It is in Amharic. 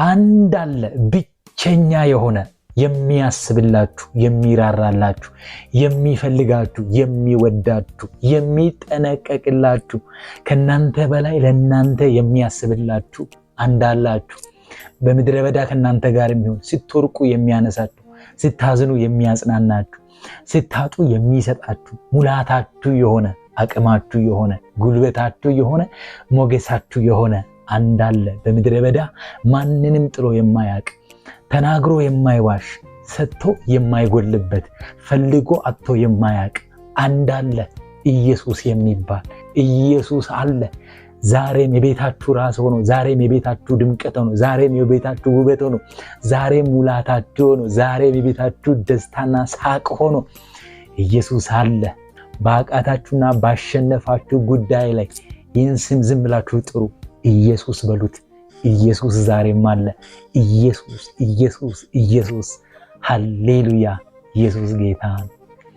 አንድ አለ ብቸኛ የሆነ የሚያስብላችሁ፣ የሚራራላችሁ፣ የሚፈልጋችሁ፣ የሚወዳችሁ፣ የሚጠነቀቅላችሁ፣ ከናንተ በላይ ለናንተ የሚያስብላችሁ አንድ አላችሁ። በምድረ በዳ ከናንተ ጋር የሚሆን ስትወርቁ የሚያነሳችሁ፣ ስታዝኑ የሚያጽናናችሁ፣ ስታጡ የሚሰጣችሁ፣ ሙላታችሁ የሆነ አቅማችሁ የሆነ ጉልበታችሁ የሆነ ሞገሳችሁ የሆነ አንድ አለ። በምድረ በዳ ማንንም ጥሎ የማያውቅ ተናግሮ የማይዋሽ ሰጥቶ የማይጎልበት ፈልጎ አጥቶ የማያውቅ አንድ አለ። ኢየሱስ የሚባል ኢየሱስ አለ። ዛሬም የቤታችሁ ራስ ሆኖ፣ ዛሬም የቤታችሁ ድምቀት ሆኖ፣ ዛሬም የቤታችሁ ውበት ሆኖ፣ ዛሬም ሙላታችሁ ሆኖ፣ ዛሬም የቤታችሁ ደስታና ሳቅ ሆኖ ኢየሱስ አለ። በአቃታችሁና ባሸነፋችሁ ጉዳይ ላይ ይህን ስም ዝም ብላችሁ ጥሩ፣ ኢየሱስ በሉት። ኢየሱስ ዛሬም አለ። ኢየሱስ ኢየሱስ ኢየሱስ። ሃሌሉያ! ኢየሱስ ጌታ ነው።